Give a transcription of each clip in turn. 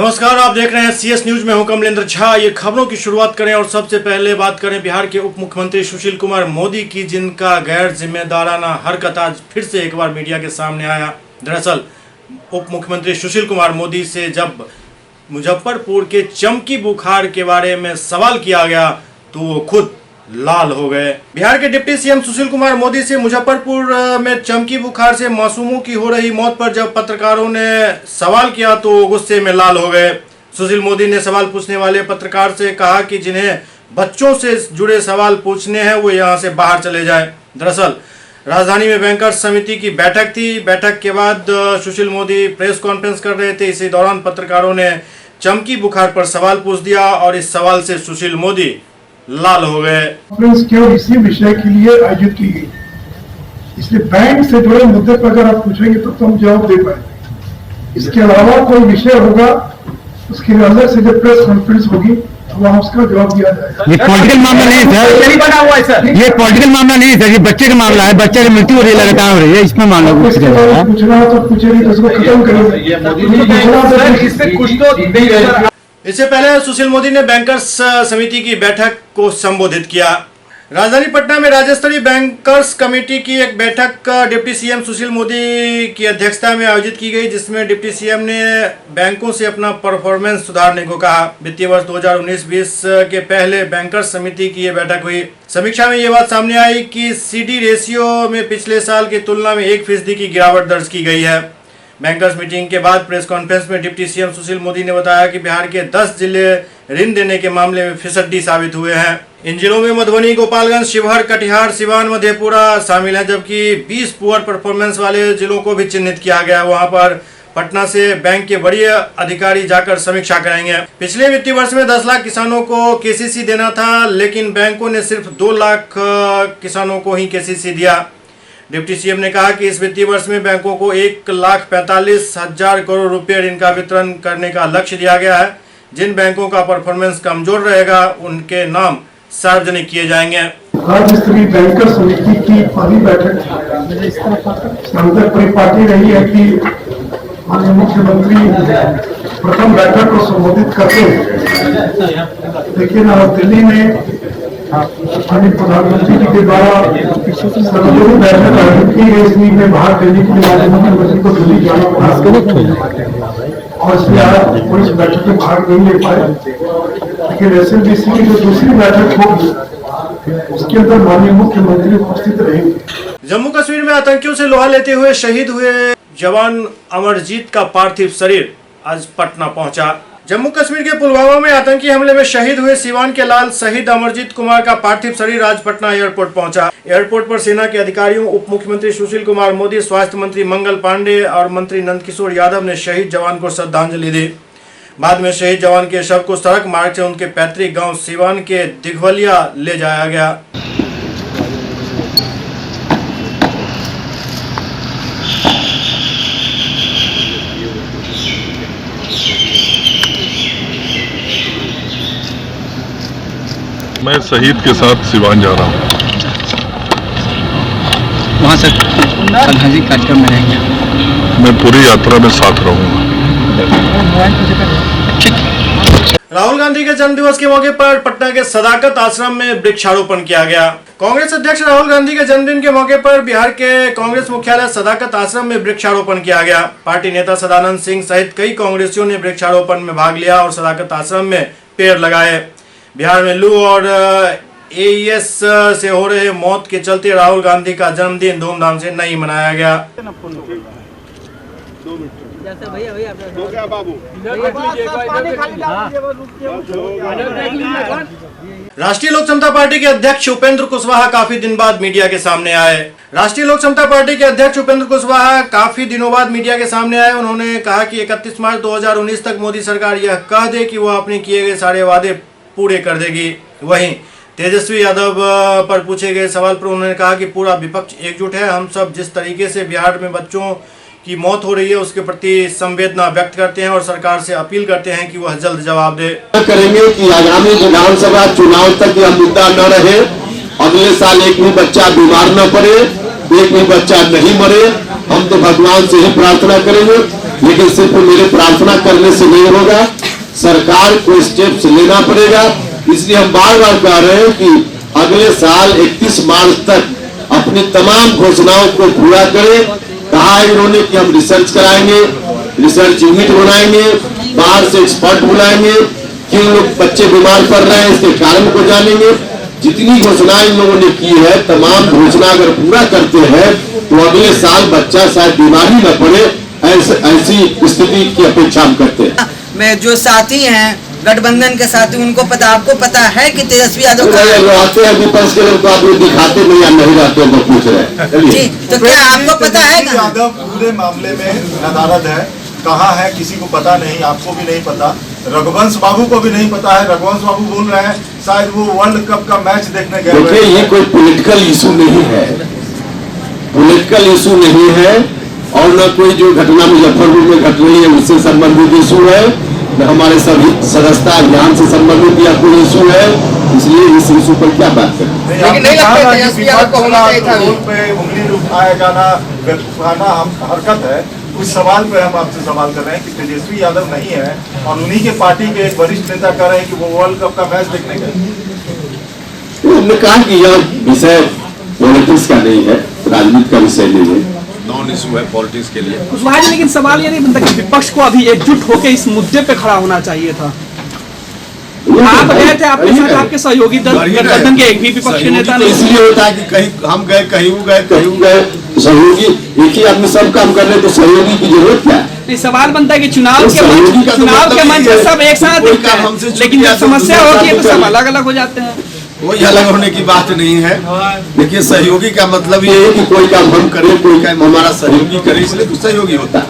नमस्कार, आप देख रहे हैं CS न्यूज में हूं कमलेंद्र झा। ये खबरों की शुरुआत करें और सबसे पहले बात करें बिहार के उप मुख्यमंत्री सुशील कुमार मोदी की, जिनका गैर जिम्मेदाराना हरकत आज फिर से एक बार मीडिया के सामने आया। दरअसल उप मुख्यमंत्री सुशील कुमार मोदी से जब मुजफ्फरपुर के चमकी बुखार के बारे में सवाल किया गया तो वो खुद लाल हो गए। बिहार के डिप्टी सीएम सुशील कुमार मोदी से मुजफ्फरपुर में चमकी बुखार से मासूमों की हो रही मौत पर जब पत्रकारों ने सवाल किया तो गुस्से में लाल हो गए। सुशील मोदी ने सवाल पूछने वाले पत्रकार से कहा कि जिन्हें बच्चों से जुड़े सवाल पूछने हैं वो यहाँ से बाहर चले जाएं। दरअसल राजधानी में बैंकर्स समिति की बैठक थी। बैठक के बाद सुशील मोदी प्रेस कॉन्फ्रेंस कर रहे थे। इसी दौरान पत्रकारों ने चमकी बुखार पर सवाल पूछ दिया और इस सवाल से सुशील मोदी लाल हो गए। कॉन्फ्रेंस केवल इसी विषय के लिए आयोजित की गई, इसलिए बैंक से जुड़े मुद्दे पर अगर आप पूछेंगे तो हम जवाब दे पाएंगे। इसके अलावा कोई विषय होगा उसके लिए अलग से जब प्रेस कॉन्फ्रेंस होगी तो वहाँ उसका जवाब दिया जाएगा। ये पॉलिटिकल मामला नहीं सर, बना हुआ है सर। ये पॉलिटिकल मामला नहीं सर, ये बच्चे का मामला है। बच्चे की मृत्यु हो रही है, लगातार हो रही है, इसमें मामला पूछना हो तो पूछे, नहीं तो उसको खत्म करेंगे। इससे पहले सुशील मोदी ने बैंकर्स समिति की बैठक को संबोधित किया। राजधानी पटना में राज्य स्तरीय बैंकर्स कमेटी की एक बैठक डिप्टी सीएम सुशील मोदी की अध्यक्षता में आयोजित की गई, जिसमें डिप्टी सीएम ने बैंकों से अपना परफॉर्मेंस सुधारने को कहा। वित्तीय वर्ष 2019-20 के पहले बैंकर्स समिति की ये बैठक हुई। समीक्षा में ये बात सामने आई कि CD रेशियो में पिछले साल की तुलना में 1% की गिरावट दर्ज की गई है। बैंकर्स मीटिंग के बाद प्रेस कॉन्फ्रेंस में डिप्टी सीएम सुशील मोदी ने बताया कि बिहार के 10 जिले ऋण देने के मामले में फिसड्डी साबित हुए हैं। इन जिलों में मधुबनी, गोपालगंज, शिवहर, कटिहार, सिवान, मधेपुरा शामिल हैं, जबकि 20 पुअर परफॉर्मेंस वाले जिलों को भी चिन्हित किया गया। वहां पर पटना से बैंक के वरीय अधिकारी जाकर समीक्षा करेंगे। पिछले वित्तीय वर्ष में 10 लाख किसानों को KCC देना था, लेकिन बैंकों ने सिर्फ 2 लाख किसानों को ही KCC दिया। डिप्टी सीएम ने कहा कि इस वित्तीय वर्ष में बैंकों को 1,45,000 करोड़ रुपए ऋण का वितरण करने का लक्ष्य दिया गया है। जिन बैंकों का परफॉर्मेंस कमजोर रहेगा उनके नाम सार्वजनिक किए जाएंगे। राज्य स्तरीय बैंकर्स समिति की पहली बैठक परिपाटी रही है कि माननीय मुख्यमंत्री प्रथम बैठक को संबोधित करते हैं, लेकिन दिल्ली में माननीय प्रधानमंत्री जी के द्वारा सर्वदलीय बैठक आयोजित की गई, इसलिए में भाग लेने के लिए मुख्यमंत्री को दिल्ली जाना पड़ा और इसलिए आज पुलिस बैठक में भाग नहीं ले पाए। लेकिन SMBC की जो दूसरी बैठक होगी उसके अंदर माननीय मुख्यमंत्री उपस्थित रहेंगे। जम्मू कश्मीर में आतंकियों से लोहा लेते हुए शहीद हुए जवान अमरजीत का पार्थिव शरीर आज पटना पहुंचा। जम्मू कश्मीर के पुलवामा में आतंकी हमले में शहीद हुए सीवान के लाल शहीद अमरजीत कुमार का पार्थिव शरीर आज पटना एयरपोर्ट पहुंचा। एयरपोर्ट पर सेना के अधिकारियों, उप मुख्यमंत्री सुशील कुमार मोदी, स्वास्थ्य मंत्री मंगल पांडे और मंत्री नंदकिशोर यादव ने शहीद जवान को श्रद्धांजलि दी। बाद में शहीद जवान के शव को सड़क मार्ग से उनके पैतृक गाँव सीवान के दिघवलिया ले जाया गया। मैं शहीद के साथ सिवान जा रहा हूँ। वहाँ से श्रद्धांजलि कार्यक्रम में रहेंगे। मैं पूरी यात्रा में साथ रहूंगा। राहुल गांधी के जन्म दिवस के मौके पर पटना के सदाकत आश्रम में वृक्षारोपण किया गया। कांग्रेस अध्यक्ष राहुल गांधी के जन्मदिन के मौके पर बिहार के कांग्रेस मुख्यालय सदाकत आश्रम में वृक्षारोपण किया गया। पार्टी नेता सदानंद सिंह सहित कई कांग्रेसियों ने वृक्षारोपण में भाग लिया और सदाकत आश्रम में पेड़ लगाए। बिहार में लू और AES से हो रहे मौत के चलते राहुल गांधी का जन्मदिन धूमधाम से नहीं मनाया गया। राष्ट्रीय लोक समता पार्टी के अध्यक्ष उपेंद्र कुशवाहा काफी दिन बाद मीडिया के सामने आए। राष्ट्रीय लोक समता पार्टी के अध्यक्ष उपेंद्र कुशवाहा काफी दिनों बाद मीडिया के सामने आए। उन्होंने कहा कि 31 मार्च 2019 तक मोदी सरकार यह कह दे कि वह अपने किए गए सारे वादे पूरे कर देगी। वहीं तेजस्वी यादव पर पूछे गए सवाल पर उन्होंने कहा कि पूरा विपक्ष एकजुट है। हम सब जिस तरीके से बिहार में बच्चों की मौत हो रही है उसके प्रति संवेदना व्यक्त करते हैं और सरकार से अपील करते हैं कि वह जल्द जवाब दे। करेंगे कि आगामी विधानसभा चुनाव तक यह मुद्दा न रहे। अगले साल एक भी बच्चा बीमार न पड़े, एक भी बच्चा नहीं मरे। हम हम तो भगवान से ही प्रार्थना करेंगे, लेकिन सिर्फ मेरे प्रार्थना करने से नहीं होगा, सरकार को स्टेप्स लेना पड़ेगा। इसलिए हम बार बार कह रहे हैं कि अगले साल 31 मार्च तक अपनी तमाम घोषणाओं को पूरा करें। कहा इन्होंने कि हम रिसर्च कराएंगे, रिसर्च यूनिट बनाएंगे, बाहर से एक्सपर्ट बुलाएंगे, क्यों लोग बच्चे बीमार पड़ रहे हैं इसके कारण को जानेंगे। जितनी घोषणाएं इन लोगों ने की है, तमाम घोषणा अगर पूरा करते हैं तो अगले साल बच्चा शायद बीमारी न पड़े, ऐसी स्थिति की अपेक्षा हम करते हैं। मैं जो साथी हैं गठबंधन के साथी, उनको पता, आपको पता है कि तेजस्वी यादव आते हैं विपक्ष के लोग तो आप लोग दिखाते नहीं या नहीं रहते हैं, तो पूछ रहे हैं। जी, तो क्या आपको पता है? यादव पूरे मामले में नदारद है, कहाँ है किसी को पता नहीं, आपको भी नहीं पता, रघुवंश बाबू को भी नहीं पता है। रघुवंश बाबू बोल रहे हैं शायद वो वर्ल्ड कप का मैच देखने गए। देखिए, ये कोई पॉलिटिकल इशू नहीं है, पॉलिटिकल इशू नहीं है, और न कोई जो घटना मुजफ्फरपुर में घट रही है उससे संबंधित इशू है, न हमारे सभी सदस्यता अभियान से संबंधित या कोई इशू है। इसलिए इस इशू पर क्या बात करें? लेकिन नहीं लगता है तेजस्वी यादव को होना चाहिए था। रोड पे उंगली उठाया जाना बेवकूफाना हरकत है। उस सवाल पे हम आपसे सवाल कर रहे हैं कि तेजस्वी यादव नहीं है और उन्हीं के पार्टी के एक वरिष्ठ नेता कह रहे हैं कि वो वर्ल्ड कप का मैच देखने गए। हमने कहा कि यह विषय पॉलिटिक्स का नहीं है, राजनीति का विषय नहीं है, नॉन इशू है पॉलिटिक्स के लिए। कुशवाहा जी, लेकिन सवाल ये नहीं बनता कि विपक्ष को अभी एकजुट होकर इस मुद्दे पे खड़ा होना चाहिए था। आप गए थे, आपके साथ आपके सहयोगी दल गठबंधन के एक भी विपक्ष के नेता नहीं। इसलिए होता है कि कहीं हम गए, कहीं वो गए, कहीं वो गए, सहयोगी एक ही आदमी सब काम कर रहे हैं, तो सहयोगी की जरूरत क्या है? नहीं, सवाल बनता है कि चुनाव के मंच पे सब एक साथ दिखते हैं, लेकिन जब समस्या होती है तो सब अलग अलग हो जाते हैं। कोई अलग होने की बात नहीं है। देखिए, सहयोगी का मतलब ये है कि कोई काम हम करें, कोई काम हमारा सहयोगी करे, इसलिए तो सहयोगी होता है।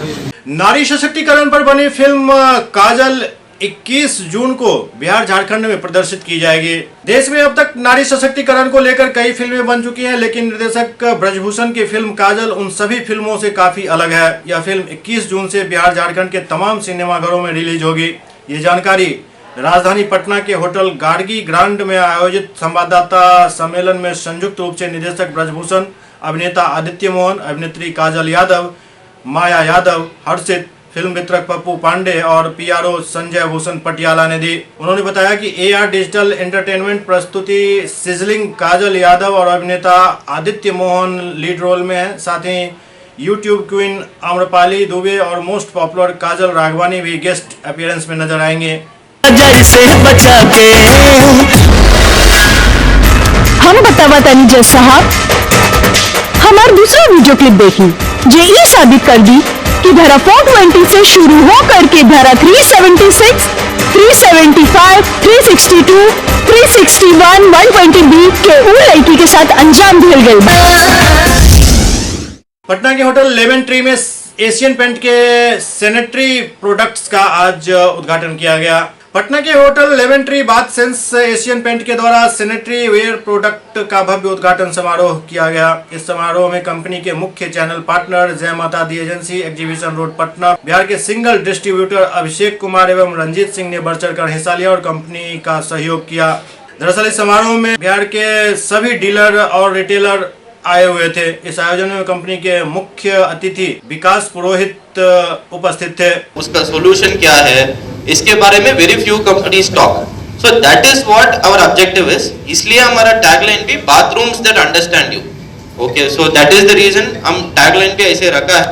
नारी सशक्तिकरण पर बनी फिल्म काजल 21 जून को बिहार झारखंड में प्रदर्शित की जाएगी। देश में अब तक नारी सशक्तिकरण को लेकर कई फिल्में बन चुकी हैं, लेकिन निर्देशक ब्रजभूषण की फिल्म काजल उन सभी फिल्मों से काफी अलग है। यह फिल्म 21 जून से बिहार झारखंड के तमाम सिनेमाघरों में रिलीज होगी। ये जानकारी राजधानी पटना के होटल गार्गी ग्रांड में आयोजित संवाददाता सम्मेलन में संयुक्त रूप से निर्देशक ब्रजभूषण, अभिनेता आदित्य मोहन, अभिनेत्री काजल यादव, माया यादव, हर्षित, फिल्म वितरक पप्पू पांडे और पीआरओ संजय भूषण पटियाला ने दी। उन्होंने बताया कि एआर डिजिटल एंटरटेनमेंट प्रस्तुति सिजलिंग काजल यादव और अभिनेता आदित्य मोहन लीड रोल में है। साथ ही यूट्यूब क्वीन आम्रपाली दुबे और मोस्ट पॉपुलर काजल राघवानी भी गेस्ट अपीयरेंस में नजर आएंगे। हम बतावा तनी जज साहब, हमार दूसरा वीडियो क्लिप देखी जे ये साबित कर दी कि धारा 420 से शुरू हो करके धारा 376, 375, 362, 361, 120B के उ लड़की के साथ अंजाम दिल गई। पटना के होटल लेमन ट्री में एशियन पेंट के सैनिटरी प्रोडक्ट्स का आज उद्घाटन किया गया। पटना के hotel lemon tree bath sense Asian paint के द्वारा सैनिटरी वेयर प्रोडक्ट का भव्य उद्घाटन समारोह किया गया। इस समारोह में कंपनी के मुख्य channel partner Jai Mata Di agency, exhibition road Patna, Bihar के सिंगल डिस्ट्रीब्यूटर अभिषेक कुमार एवं रंजीत सिंह ने बढ़ चढ़कर हिस्सा लिया और कंपनी का सहयोग किया। दरअसल इस समारोह में बिहार के सभी डीलर और रिटेलर आए हुए थे। इस आयोजन में कंपनी के मुख्य अतिथि विकास पुरोहित उपस्थित थे। उसका सोल्यूशन क्या है इसके बारे में very few companies talk, so that is what our objective is. इसलिए हमारा टैगलाइन भी bathrooms that understand you. Okay, so that is the reason हम टैगलाइन पे ऐसे रखा है।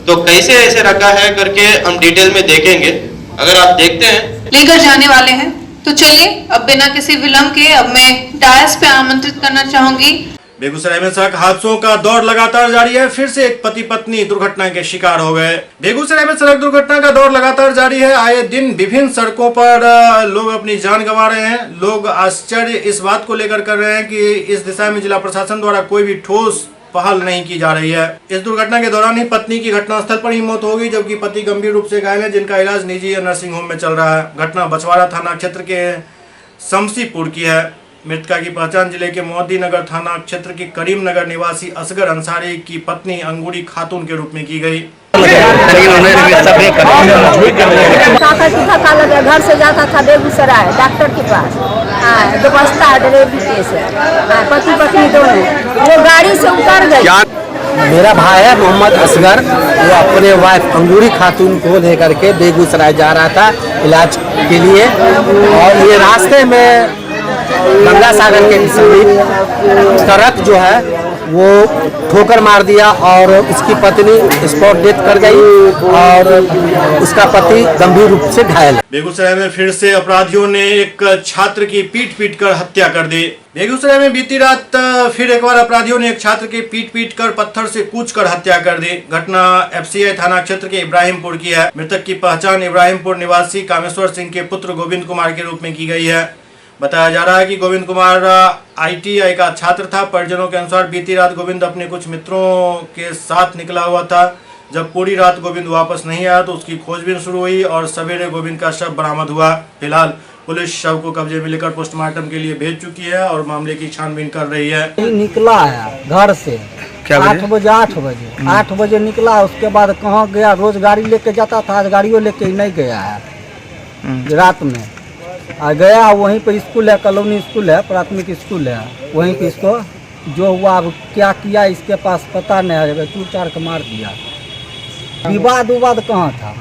तो कैसे ऐसे रखा है करके हम डिटेल में देखेंगे। अगर आप देखते हैं लेकर जाने वाले हैं, तो चलिए अब बिना किसी विलंब के अब मैं डायस पे आमंत्रित करना चाहूंगी। बेगूसराय में सड़क हादसों का दौर लगातार जारी है। फिर से एक पति पत्नी दुर्घटना के शिकार हो गए। बेगूसराय में सड़क दुर्घटना का दौर लगातार जारी है। आए दिन विभिन्न सड़कों पर लोग अपनी जान गंवा रहे हैं। लोग आश्चर्य इस बात को लेकर कर रहे हैं कि इस दिशा में जिला प्रशासन द्वारा कोई भी ठोस पहल नहीं की जा रही है। इस दुर्घटना के दौरान ही पत्नी की घटनास्थल पर ही मौत हो गई, जबकि पति गंभीर रूप से घायल है, जिनका इलाज निजी नर्सिंग होम में चल रहा है। घटना बछवाड़ा थाना क्षेत्र के समसीपुर की है। मृतका की पहचान जिले के मोदी-नगर थाना क्षेत्र के करीमनगर निवासी असगर अंसारी की पत्नी अंगूरी खातून के रूप में की गई। घर से जाता था बेगूसराय डॉक्टर के पास, दोपस्ता डिलीवरी केस है, पति पत्नी दोनों, वो गाड़ी से उतर गई। मेरा भाई है मोहम्मद असगर, वो अपने वाइफ अंगूरी खातून को लेकर के बेगूसराय जा रहा था इलाज के लिए, और ये रास्ते में गंगा सागर के समीप ट्रक जो है वो ठोकर मार दिया और उसकी पत्नी स्पॉट डेथ कर गई और उसका पति गंभीर रूप से घायल है। बेगूसराय में फिर से अपराधियों ने एक छात्र की पीट कर हत्या कर दी। बेगूसराय में बीती रात फिर एक बार अपराधियों ने एक छात्र की पीट कर पत्थर से कूचकर हत्या कर दी। घटना एफसीआई थाना क्षेत्र के इब्राहिमपुर की है। मृतक की पहचान इब्राहिमपुर निवासी कामेश्वर सिंह के पुत्र गोविंद कुमार के रूप में की गई है। बताया जा रहा है कि गोविंद कुमार आईटीआई का छात्र था। परिजनों के अनुसार बीती रात गोविंद अपने कुछ मित्रों के साथ निकला हुआ था। जब पूरी रात गोविंद वापस नहीं आया तो उसकी खोजबीन शुरू हुई और सवेरे गोविंद का शव बरामद हुआ। फिलहाल पुलिस शव को कब्जे में लेकर पोस्टमार्टम के लिए भेज चुकी है और मामले की छानबीन कर रही है। निकला है घर से 8 बजे निकला, उसके बाद कहाँ गया, रोज गाड़ी लेके जाता था, आज गाड़ियों लेके ही नहीं गया है। रात में आ गया, वहीं पे स्कूल है, कॉलोनी स्कूल है, प्राथमिक स्कूल है, वहीं पे इसको जो हुआ अब क्या किया इसके पास पता नहीं है, चूर चार के मार दिया। विवाद कहाँ था,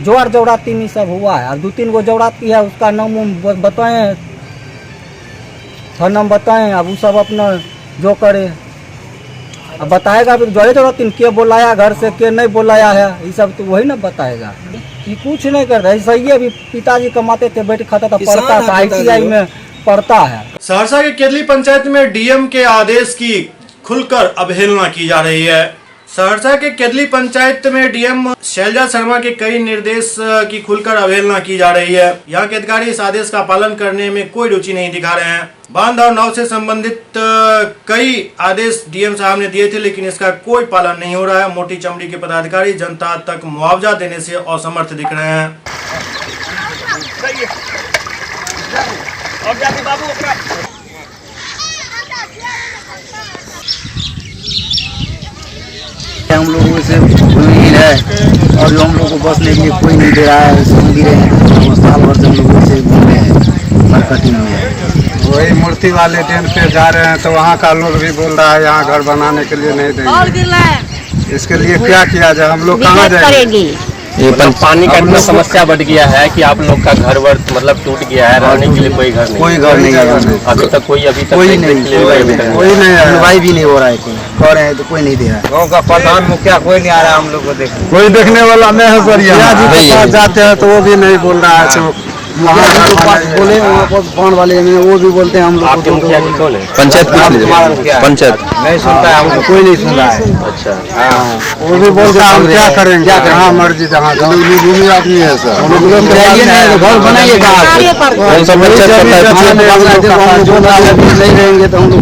जोड़ जौड़ाती में सब हुआ है। और 2-3 गो जौड़ाती है, उसका नाम बताएं, नाम बताएं, अब वो सब अपना जो करे अब बताएगा। फिर जोड़े जौड़ाती के बुलाया घर से, के नहीं बुलाया है, ये सब तो वही ना बताएगा। ये कुछ नहीं करता, सही है। अभी पिताजी कमाते थे, बैठ खाता था, पढ़ता था, ITI में पढ़ता है। सहरसा के केदली पंचायत में डीएम के आदेश की खुलकर अवहेलना की जा रही है। सहरसा के केदली पंचायत में डीएम शैलजा शर्मा के कई निर्देश की खुलकर अवहेलना की जा रही है। यहाँ के अधिकारी इस आदेश का पालन करने में कोई रुचि नहीं दिखा रहे हैं। बांध और नाव से संबंधित कई आदेश डीएम साहब ने दिए थे, लेकिन इसका कोई पालन नहीं हो रहा है। मोटी चमड़ी के पदाधिकारी जनता तक मुआवजा देने से असमर्थ दिख रहे हैं। हम लोगों से भूमिहीन है और जो हम लोग को बसने के लिए कोई नहीं दे रहा है। सुन भी रहे हैं, साल भर से हम लोग से घूमे हैं, मार्केटिंग में है। वही मूर्ति वाले डेन पे जा रहे हैं तो वहाँ का लोग भी बोल रहा है यहाँ घर बनाने के लिए नहीं देंगे। इसके लिए क्या किया जाए, हम लोग कहाँ जाएंगे? ये पानी का इतना समस्या बढ़ गया है कि आप लोग का घर वर मतलब टूट गया है, रहने के लिए कोई घर नहीं, कोई घर नहीं है। अभी तक कोई कोई नहीं, सुनवाई भी नहीं हो रहा है। कोई कह रहे हैं तो कोई नहीं दे रहा है। गाँव का प्रधान मुखिया कोई नहीं आ रहा है हम लोग को देखने, कोई देखने वाला नहीं है सर। यहाँ जी के पास जाते हैं तो वो भी नहीं बोल रहा है। तो वहाँ बोले वहाँ पर पान वाले वो भी बोलते हैं हम लोग। आपके मुखिया जी कौन है? पंचायत नहीं सुनता है, हमको कोई नहीं सुन रहा है। अच्छा हाँ, वो भी बोलते हैं हम क्या करेंगे, हाँ मर्जी जहाँ भूमि आदमी है सर, घर बनाइए नहीं रहेंगे तो हम लोग।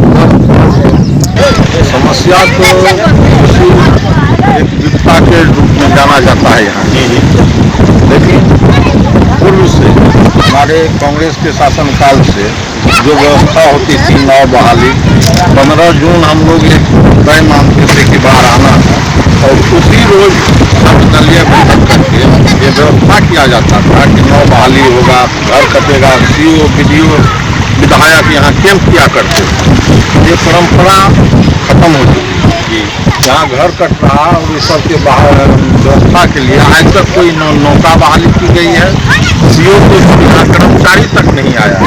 समस्या तो एक विपदा के रूप में जाना जाता है यहाँ, लेकिन पूर्व से हमारे कांग्रेस के शासनकाल से जो व्यवस्था होती थी नाव बहाली, 15 जून हम लोग एक तय मानते थे कि बाहर आना है और उसी रोज सर्वदलीय बैठक करके ये व्यवस्था किया जाता था कि नाव बहाली होगा, घर कटेगा, CO, BDO, विधायक यहाँ कैंप किया करते थे। ये परंपरा खत्म हो चुकी। यहाँ घर कट रहा और इस सब के बाहर व्यवस्था के लिए आज तक कोई नौका बहाली की गई है। CO को यहाँ कर्मचारी तक नहीं आया।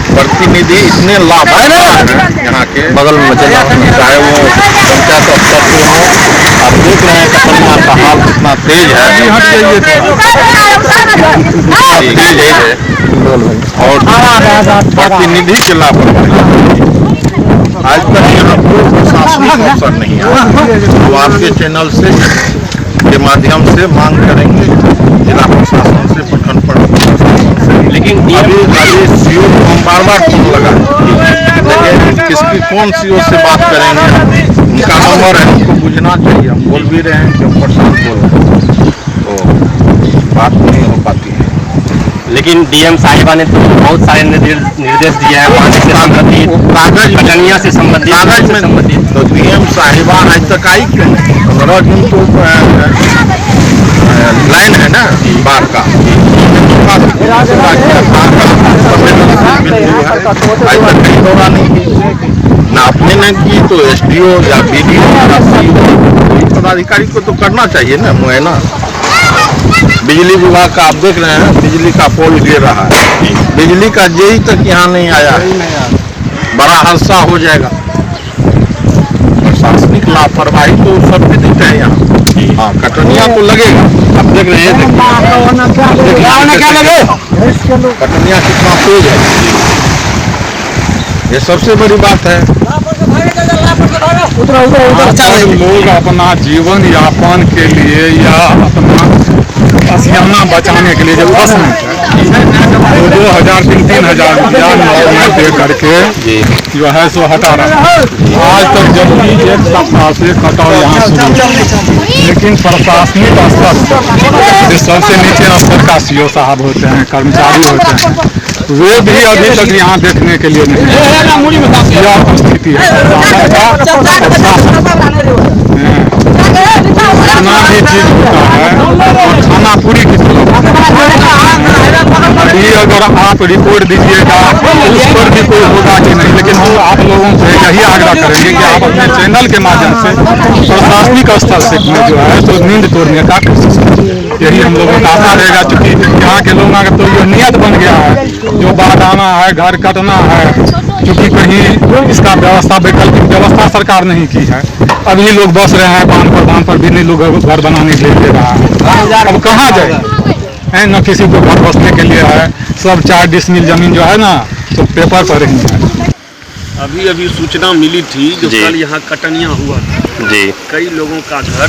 प्रतिनिधि इतने लाभप्रद हैं यहाँ के बगल में, चाहे वो पंचायत स्तर पे हो। आप देख रहे हैं कचरिया का हाल कितना तेज है और प्रतिनिधि के लापरवाही। आज तक यहाँ कोई प्रशासनिक अवसर नहीं आया। तो आपके चैनल से के माध्यम से मांग करेंगे जिला प्रशासन से, प्रखंड प्रशासन से। लेकिन अभी CO को हम बार फोन लगा, लेकिन किसकी कौन CO से बात करेंगे, उनका नंबर है, हमको बुझना चाहिए। हम बोल भी रहे हैं कि हम प्रशासन बोल रहे हैं, तो बात नहीं हो पाती है। लेकिन डीएम साहिबा ने तो बहुत सारे निर्देश दिए हैं पानी से संबंधित, कटनिया से संबंधित, कागज में संबंधित। तो डीएम साहिबा आज तक आई क्यों? 15 जून तो लाइन है ना बाढ़ का, आज तक कहीं दौरा नहीं की, ना अपने ने की तो SDO या BDO जिलाधिकारी को तो करना चाहिए ना मुआयना। बिजली विभाग का आप देख रहे हैं, बिजली का पोल गिर रहा है, बिजली का जेई तक यहाँ नहीं आया है, बड़ा हादसा हो जाएगा। प्रशासनिक लापरवाही तो सब भी दिखता है यहाँ। हाँ, कटनिया तो लगेगा, आप देख रहे हैं, कटनिया कितना तेज है, ये सबसे बड़ी बात है। लोग अपना जीवन यापन के लिए या अपना पसियाना बचाने के लिए जब बस में 2,000 3,000 रुपया नौकरी में दे करके जो है सो हटा रहा है। आज तक जब भी एक सप्ताह से कटाव यहाँ शुरू, लेकिन प्रशासनिक स्तर सबसे नीचे स्तर का सीओ साहब होते हैं, कर्मचारी होते हैं, वे भी अभी तक यहाँ देखने के लिए नहीं। यह स्थिति है। जितना भी चीज होता है खाना पूरी की अभी अगर आप रिपोर्ट दीजिएगा उस पर भी कोई होगा कि नहीं, लेकिन हम आप लोगों से यही आग्रह करेंगे कि आप अपने चैनल के माध्यम से प्रशासनिक स्तर से जो है तो नींद तोड़ने का कोशिश करें। यही हम लोगों का आशा रहेगा, क्योंकि यहाँ के लोगों का तो यह नियत बन गया है, जो बाढ़ आना है, घर कटना है, क्योंकि कहीं इसका व्यवस्था, वैकल्पिक व्यवस्था सरकार नहीं की है। अभी लोग बस रहे हैं बांध पर भी नहीं लोग घर बनाने के लिए दे रहा है। अब कहाँ जाए, न किसी को घर बसने के लिए है, सब 4 डिसमिल जमीन जो है ना तो पेपर पर ही है। अभी सूचना मिली थी जो कल यहाँ कटनिया हुआ था जी, कई लोगों का घर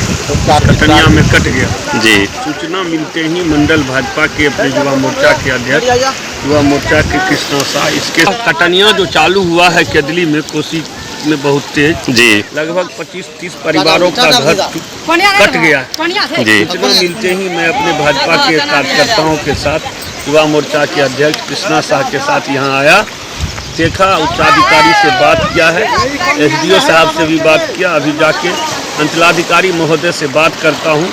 कटनिया में कट गया जी। सूचना मिलते ही मंडल भाजपा के अपने युवा मोर्चा के अध्यक्ष, युवा मोर्चा के कृष्णा शाह, इसके कटनिया जो चालू हुआ है केदली में, कोसी में बहुत तेज जी, लगभग 25-30 परिवारों का घर कट गया जी। सूचना मिलते ही मैं अपने भाजपा के कार्यकर्ताओं के साथ, युवा मोर्चा के अध्यक्ष कृष्णा शाह के साथ यहाँ आया, देखा, उच्चाधिकारी से बात किया है, एसडीओ साहब से भी बात किया, अभी जाके अंचलाधिकारी महोदय से बात करता हूँ।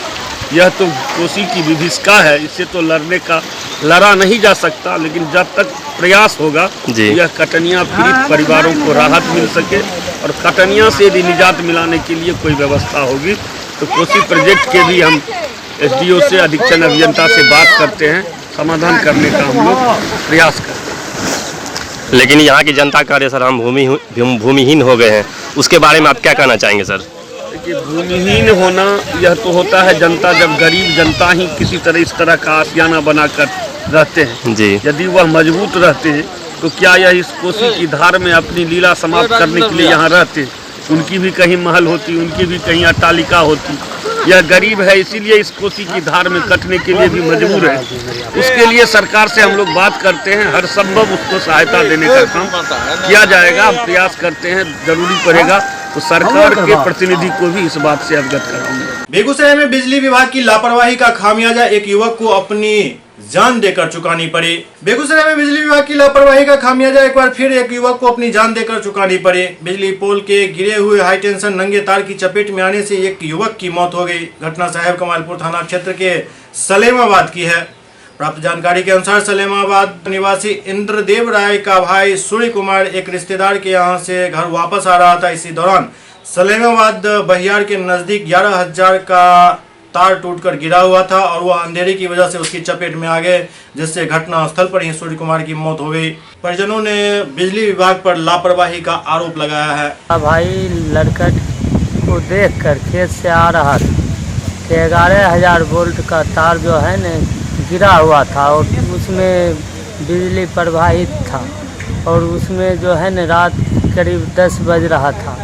यह तो कोसी की विभीषिका है, इससे तो लड़ा नहीं जा सकता, लेकिन जब तक प्रयास होगा यह कटनिया पीड़ित परिवारों को राहत मिल सके और कटनिया से भी निजात मिलाने के लिए कोई व्यवस्था होगी तो कोसी प्रोजेक्ट के भी हम एसडीओ से, अधीक्षण अभियंता से बात करते हैं, समाधान करने का हम लोग प्रयास करते हैं। लेकिन यहाँ की जनता कह रही सर हम भूमिहीन हो गए हैं, उसके बारे में आप क्या कहना चाहेंगे सर? देखिए, भूमिहीन होना यह तो होता है जनता, जब गरीब जनता ही किसी तरह इस तरह का आशियाना बनाकर रहते हैं जी। यदि वह मजबूत रहते हैं तो क्या यह इस कोसी की धार में अपनी लीला समाप्त करने के लिए यहाँ रहते? उनकी भी कहीं महल होती, उनकी भी कहीं अट्टालिका होती। यह गरीब है इसीलिए इस कोसी की धार में कटने के लिए भी मजबूर है। उसके लिए सरकार से हम लोग बात करते हैं, हर संभव उसको सहायता देने का काम किया जाएगा। हम प्रयास करते हैं, जरूरी पड़ेगा तो सरकार के प्रतिनिधि को भी इस बात से अवगत कराएंगे। बेगूसराय में बिजली विभाग की लापरवाही का खामियाजा एक युवक को अपनी जान देकर चुकानी पड़ी। बेगूसराय में बिजली विभाग की लापरवाही का खामियाजा एक बार फिर एक युवक को अपनी जान देकर चुकानी पड़ी। बिजली पोल के गिरे हुए हाई टेंशन नंगे तार की चपेट में आने से एक युवक की मौत हो गई। घटना साहेब कमालपुर थाना क्षेत्र के सलेमाबाद की है। प्राप्त जानकारी के अनुसार सलेमाबाद निवासी इंद्रदेव राय का भाई सूर्य कुमार एक रिश्तेदार के यहां से घर वापस आ रहा था। इसी दौरान सलेमाबाद बहियार के नजदीक 11,000 का तार टूटकर गिरा हुआ था और वह अंधेरे की वजह से उसकी चपेट में आ गए, जिससे घटनास्थल पर ही सूर्य कुमार की मौत हो गई। परिजनों ने बिजली विभाग पर लापरवाही का आरोप लगाया है। भाई लड़का को देखकर खेत से आ रहा था कि 11,000 वोल्ट का तार जो है न गिरा हुआ था और उसमें बिजली प्रवाहित था और उसमें जो है न रात करीब 10 बज रहा था।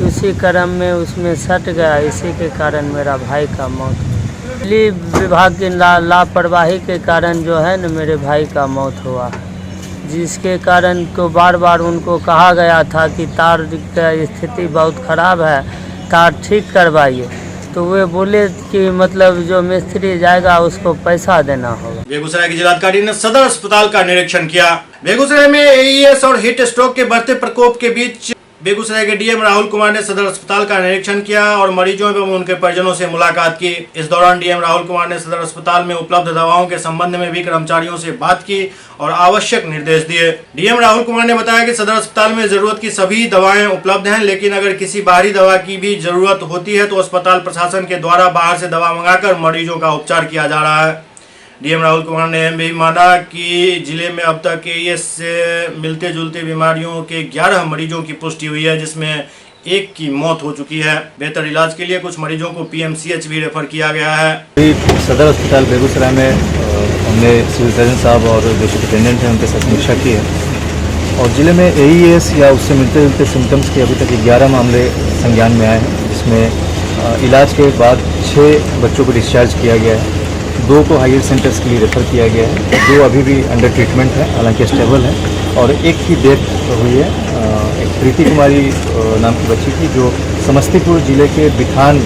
उसी क्रम में उसमें सट गया, इसी के कारण मेरा भाई का मौत। बिजली विभाग की लापरवाही के कारण जो है न मेरे भाई का मौत हुआ, जिसके कारण को बार बार उनको कहा गया था कि तार की स्थिति बहुत ख़राब है, तार ठीक करवाइए, तो वे बोले कि मतलब जो मिस्त्री जाएगा उसको पैसा देना होगा। बेगूसराय की जिलाधिकारी ने सदर अस्पताल का निरीक्षण किया। बेगूसराय में एईएस और हीट स्ट्रोक के बढ़ते प्रकोप के बीच बेगूसराय के डीएम राहुल कुमार ने सदर अस्पताल का निरीक्षण किया और मरीजों एवं उनके परिजनों से मुलाकात की। इस दौरान डीएम राहुल कुमार ने सदर अस्पताल में उपलब्ध दवाओं के संबंध में भी कर्मचारियों से बात की और आवश्यक निर्देश दिए। डीएम राहुल कुमार ने बताया कि सदर अस्पताल में जरूरत की सभी दवाएं उपलब्ध हैं, लेकिन अगर किसी बाहरी दवा की भी जरूरत होती है तो अस्पताल प्रशासन के द्वारा बाहर से दवा मंगाकर मरीजों का उपचार किया जा रहा है। डीएम राहुल कुमार ने भी माना कि जिले में अब तक एईएस से मिलते जुलते बीमारियों के 11 मरीजों की पुष्टि हुई है, जिसमें एक की मौत हो चुकी है। बेहतर इलाज के लिए कुछ मरीजों को पीएमसीएच भी रेफर किया गया है। सदर अस्पताल बेगूसराय में हमने सिविल सर्जन साहब और जो सुपरिटेंडेंट हैं उनके साथ समीक्षा की है और जिले में एईएस या उससे मिलते जुलते सिम्टम्स के अभी तक 11 मामले संज्ञान में आए हैं, जिसमें इलाज के बाद 6 बच्चों को डिस्चार्ज किया गया है, 2 को हायर सेंटर्स के लिए रेफर किया गया है, 2 अभी भी अंडर ट्रीटमेंट है, हालांकि स्टेबल है, और एक की डेथ हुई है। एक प्रीति कुमारी नाम की बच्ची थी जो समस्तीपुर जिले के बिथान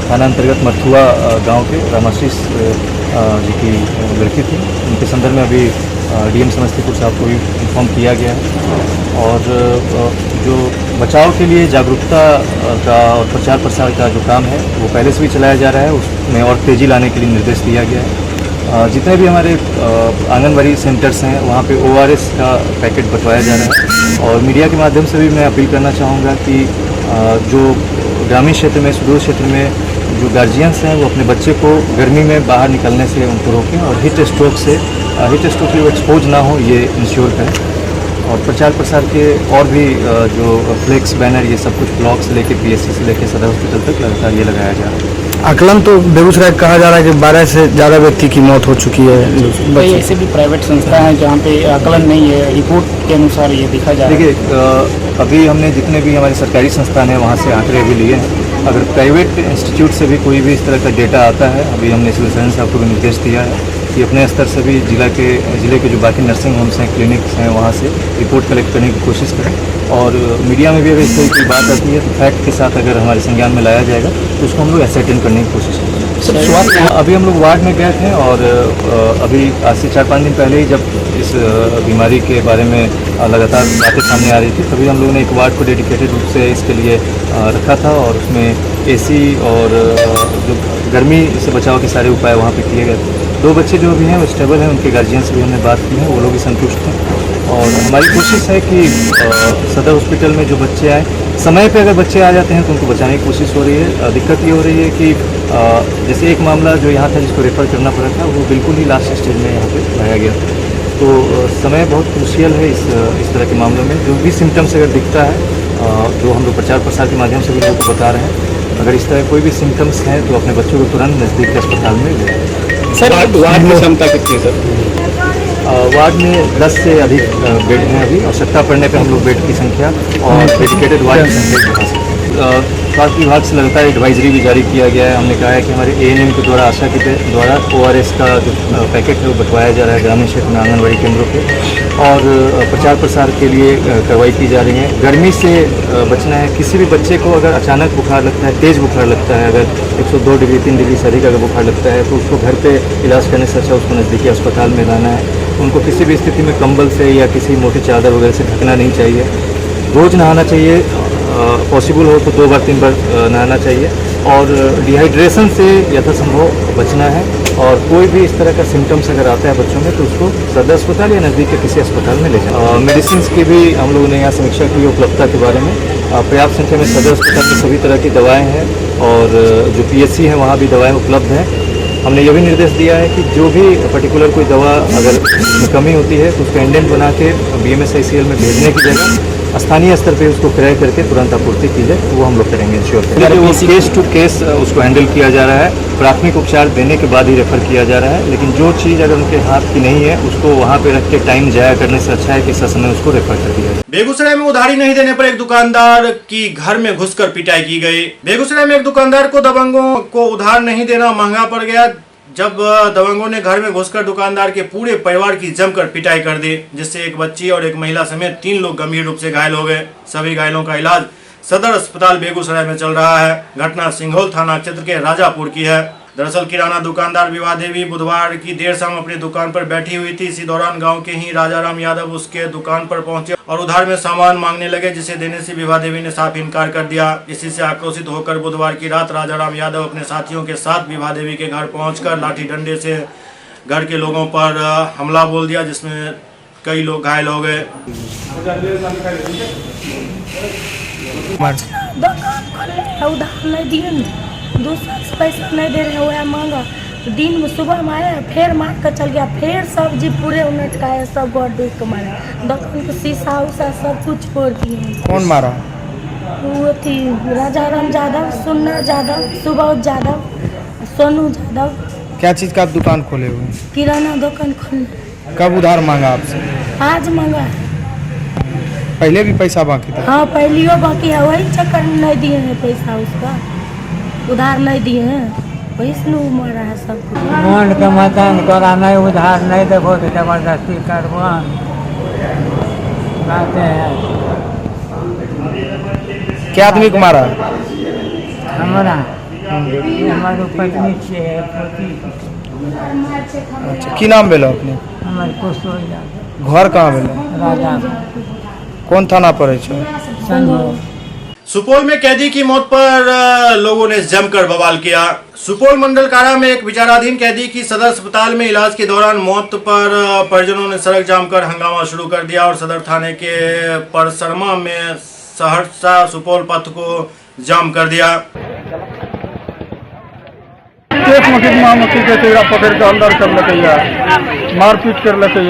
थाना अंतर्गत मथुआ गांव के रामाशीष जी की लड़की थी। उनके संदर्भ में अभी डीएम समस्तीपुर साहब को भी इन्फॉर्म किया गया है और जो बचाव के लिए जागरूकता का और प्रचार प्रसार का जो काम है वो पहले से भी चलाया जा रहा है, उसमें और तेज़ी लाने के लिए निर्देश दिया गया है। जितने भी हमारे आंगनबाड़ी सेंटर्स हैं वहाँ पे ORS का पैकेट बंटवाया जा रहा है और मीडिया के माध्यम से भी मैं अपील करना चाहूँगा कि जो ग्रामीण क्षेत्र में, सुदूर क्षेत्र में जो गार्जियंस हैं वो अपने बच्चे को गर्मी में बाहर निकलने से उनको रोकें और हीट स्ट्रोक की वो एक्सपोज ना हो, ये इंश्योर करें। और प्रचार प्रसार के और भी जो फ्लेक्स बैनर ये सब कुछ ब्लॉक से लेकर PSC से लेकर सदर हॉस्पिटल तक लगातार ये लगाया जा रहा है। आकलन तो बेगूसराय कहा जा रहा है कि 12 से ज़्यादा व्यक्ति की मौत हो चुकी है। कई ऐसे भी प्राइवेट संस्था हैं जहाँ पे आकलन नहीं है, रिपोर्ट के अनुसार ये दिखा जा रहा है। देखिए अभी हमने जितने भी हमारी सरकारी संस्थान है वहाँ से आंकड़े भी लिए हैं। अगर प्राइवेट इंस्टीट्यूट से भी कोई भी इस तरह का डेटा आता है, अभी हमने सिविल सर्जन साहब को भी निर्देश दिया है कि अपने स्तर से भी जिले के जो बाकी नर्सिंग होम्स हैं, क्लिनिक्स हैं, वहाँ से रिपोर्ट कलेक्ट करने की कोशिश करें। और मीडिया में भी अगर इस तरह की बात आती है तो फैक्ट के साथ अगर हमारे संज्ञान में लाया जाएगा तो उसको हम लोग एसेटिन करने की कोशिश करेंगे। अभी हम लोग वार्ड में गए थे और अभी आज से 4-5 दिन पहले ही जब इस बीमारी के बारे में लगातार बातें सामने आ रही थी, तभी हम लोगों ने एक वार्ड को डेडिकेटेड रूप से इसके लिए रखा था और उसमें AC और जो गर्मी से बचाव के सारे उपाय वहाँ पे किए गए थे। 2 बच्चे जो भी हैं वो स्टेबल हैं, उनके गार्जियन से भी हमने बात की है, वो लोग भी संतुष्ट हैं। और हमारी कोशिश है कि सदर हॉस्पिटल में जो बच्चे आए समय पे अगर बच्चे आ जाते हैं तो उनको बचाने की कोशिश हो रही है। दिक्कत ये हो रही है कि जैसे एक मामला जो यहाँ था जिसको रेफ़र करना पड़ा था वो बिल्कुल ही लास्ट स्टेज में यहाँ पे लाया गया था। तो समय बहुत क्रूशियल है इस तरह के मामलों में। जो भी सिम्टम्स अगर दिखता है जो हम लोग प्रचार प्रसार के माध्यम से भी लोगों को बता रहे हैं, अगर इस तरह कोई भी सिम्टम्स हैं तो अपने बच्चों को तुरंत नज़दीक के अस्पताल में ले जाए। सर वार्ड की क्षमता कितनी है सर? वार्ड में 10 से अधिक बेड हैं अभी, और आवश्यकता पड़ने पे हम लोग बेड की संख्या और डेडिकेटेड वार्ड की संख्या बढ़ा सकते हैं। स्वास्थ्य विभाग से लगातार एडवाइजरी भी जारी किया गया है। हमने कहा है कि हमारे ANM के द्वारा, आशा के द्वारा ORS का जो पैकेट है वो बंटवाया जा रहा है ग्रामीण क्षेत्र में आंगनबाड़ी केंद्रों पे, और प्रचार प्रसार के लिए कार्रवाई की जा रही है। गर्मी से बचना है। किसी भी बच्चे को अगर अचानक बुखार लगता है, तेज़ बुखार लगता है, अगर 102 डिग्री 3 डिग्री से अधिक अगर बुखार लगता है तो उसको घर पे इलाज करने से अच्छा उसको नज़दीकी अस्पताल में लाना है। उनको किसी भी स्थिति में कंबल से या किसी मोटी चादर वगैरह से ढकना नहीं चाहिए। रोज़ नहाना चाहिए, पॉसिबल हो तो 2 बार 3 बार नहाना चाहिए, और डिहाइड्रेशन से यथासंभव बचना है। और कोई भी इस तरह का सिम्टम्स अगर आता है बच्चों में तो उसको सदर अस्पताल या नज़दीक के किसी अस्पताल में ले जाए। मेडिसिन की भी हम लोगों ने यहाँ समीक्षा की उपलब्धता के बारे में। पर्याप्त संख्या में सदर अस्पताल में सभी तरह की दवाएँ हैं, और जो PSC हैं वहाँ भी दवाएँ उपलब्ध हैं। हमने यह भी निर्देश दिया है कि जो भी पर्टिकुलर कोई दवा अगर कमी होती है तो उसको इंडेंट बना के BMS-ICL में भेजने की जगह स्थानीय स्तर पे उसको क्रय करके तुरंत आपूर्ति की जाए, वो हम लोग करेंगे इंश्योर करेंगे। वो केस टू केस उसको हैंडल किया जा रहा है। प्राथमिक उपचार देने के बाद ही रेफर किया जा रहा है, लेकिन जो चीज़ अगर उनके हाथ की नहीं है उसको वहाँ पे रख के टाइम जाया करने से अच्छा है कि समय उसको रेफर कर दिया जाए। बेगूसराय में उधारी नहीं देने पर एक दुकानदार की घर में घुसकर पिटाई की गई। बेगूसराय में एक दुकानदार को दबंगों को उधार नहीं देना महंगा पड़ गया, जब दबंगों ने घर में घुसकर दुकानदार के पूरे परिवार की जमकर पिटाई कर दी, जिससे एक बच्ची और एक महिला समेत 3 लोग गंभीर रूप से घायल हो गए। सभी घायलों का इलाज सदर अस्पताल बेगूसराय में चल रहा है। घटना सिंघोल थाना क्षेत्र के राजापुर की है। दरअसल किराना दुकानदार विभा देवी बुधवार की देर शाम अपनी दुकान पर बैठी हुई थी। इसी दौरान गांव के ही राजाराम यादव उसके दुकान पर पहुंचे और उधार में सामान मांगने लगे, जिसे देने से विभा देवी ने साफ इनकार कर दिया। इसी से आक्रोशित होकर बुधवार की रात राजाराम यादव अपने साथियों के साथ विभा देवी के घर पहुंचकर लाठी डंडे से घर के लोगों पर हमला बोल दिया, जिसमें कई लोग घायल हो गए। उधार नहीं दिए, दूसरा से पैसा नहीं दे रहे, वह मांगा। दिन में सुबह में आया, फिर मार कर चल गया, फिर सब्जी पूरे उलट का है, सब गोड़ देख के मारा। दुकान का शीशा उषा सब कुछ फोड़ दिए। कौन मारा? वो थी राजाराम यादव, सुन्ना यादव, सुबोध यादव, सोनू यादव। क्या चीज का आप दुकान खोले हुए? किराना दुकान खोले। कब उधार मांगा आपसे? आज मांगा। पहले भी पैसा बाकी था? हाँ, पहलियो बाकी है, वही चक्कर में नहीं दिए हैं पैसा, उसका उधार नहीं दिए हैं, वही से मारा है सब कुछ। बॉन्ड के मकान तोरा नहीं उधार नहीं देबो तो जबरदस्ती करबो कहते हैं। क्या आदमी को मारा? हमारा हमारे पत्नी से अच्छा, की नाम भेलो अपने? हमारे कुशोया। घर कहाँ भेलो? राजा। कौन थाना पर है? सुपौल में कैदी की मौत पर लोगों ने जमकर बवाल किया। सुपौल मंडल कारा में एक विचाराधीन कैदी की सदर अस्पताल में इलाज के दौरान मौत पर परिजनों ने सड़क जाम कर हंगामा शुरू कर दिया और सदर थाने के परसरमा में सहरसा सुपौल पथ को जाम कर दिया। केस मुकदमा के पकड़ के अंदर कर लेते, मारपीट कर लेते,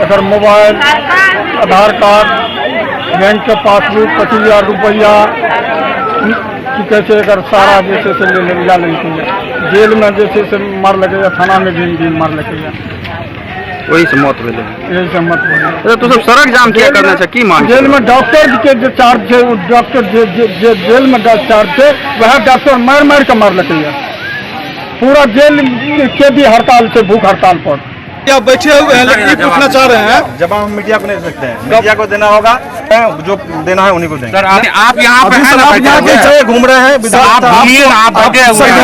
अगर मोबाइल, आधार कार्ड, बैंक का पासबुक, 25,000 रुपया की कैसे अगर सारा जैसे से ले लेते हैं। जेल में जैसे से मार लगेगा, थाना में भी मार लगेगा, वही से मौत भेले। यही से मत बोलिए। तो सब सड़क जाम क्या करना चाहिए? की मांग? जेल में डॉक्टर के जो चार्ज थे, डॉक्टर जेल में चार्ज थे, वह डॉक्टर मार मार के मार लगेगा। पूरा जेल के भी हड़ताल से, भूख हड़ताल पर आप बैठे हुए हैं, लेकिन ये पूछना चाह रहे हैं, जब हम मीडिया को नहीं दे सकते हैं, मीडिया को देना होगा, जो देना है उन्हीं को देंगे। सर आप यहाँ पे हैं ना, घूम रहे हैं, आप घूमिए ना, आप बैठे हुए हैं,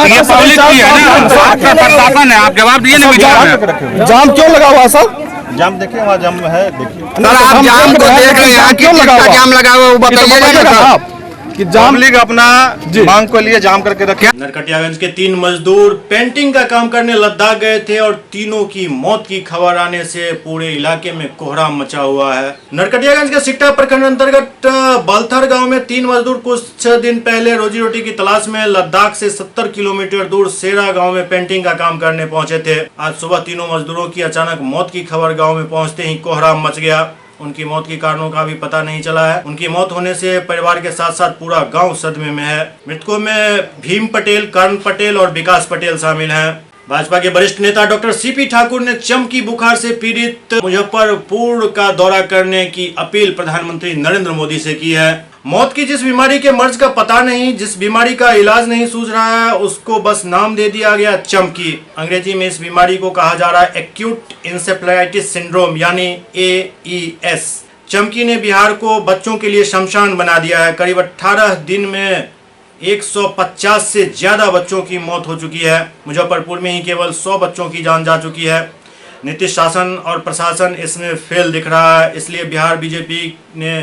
ये पब्लिक की है ना, आपका प्रशासन है, आप जवाब दिए ना मीडिया में। जाम क्यों लगा हुआ सर? जाम देखिए, वहाँ जाम है, देखिए। सर आप जाम को देख रहे हैं, क्यों जाम लगा हुआ वो बताइएगा कि जाम लीग अपना मांग को लिए जाम करके रखे। नरकटियागंज के 3 मजदूर पेंटिंग का काम करने लद्दाख गए थे और तीनों की मौत की खबर आने से पूरे इलाके में कोहराम मचा हुआ है। नरकटियागंज के सिकटा प्रखंड अंतर्गत बालथर गांव में 3 मजदूर कुछ दिन पहले रोजी रोटी की तलाश में लद्दाख से 70 किलोमीटर दूर सेरा गाँव में पेंटिंग का काम करने पहुंचे थे। आज सुबह तीनों मजदूरों की अचानक मौत की खबर गाँव में पहुँचते ही कोहराम मच गया। उनकी मौत के कारणों का भी पता नहीं चला है। उनकी मौत होने से परिवार के साथ साथ पूरा गांव सदमे में है। मृतकों में भीम पटेल, कर्ण पटेल और विकास पटेल शामिल हैं। भाजपा के वरिष्ठ नेता डॉक्टर सीपी ठाकुर ने चमकी बुखार से पीड़ित मुजफ्फरपुर का दौरा करने की अपील प्रधानमंत्री नरेंद्र मोदी से की है। मौत की जिस बीमारी के मर्ज का पता नहीं, जिस बीमारी का इलाज नहीं सूझ रहा है, उसको बस नाम दे दिया गया चमकी। अंग्रेजी में इस बीमारी को कहा जा रहा है एक्यूट इंसेफ्लाइटिस सिंड्रोम यानी AES। चमकी ने बिहार को बच्चों के लिए शमशान बना दिया है। करीब 18 दिन में 150 से ज्यादा बच्चों की मौत हो चुकी है। मुजफ्फरपुर में ही केवल 100 बच्चों की जान जा चुकी है। नीतीश शासन और प्रशासन इसमें फेल दिख रहा है। इसलिए बिहार बीजेपी ने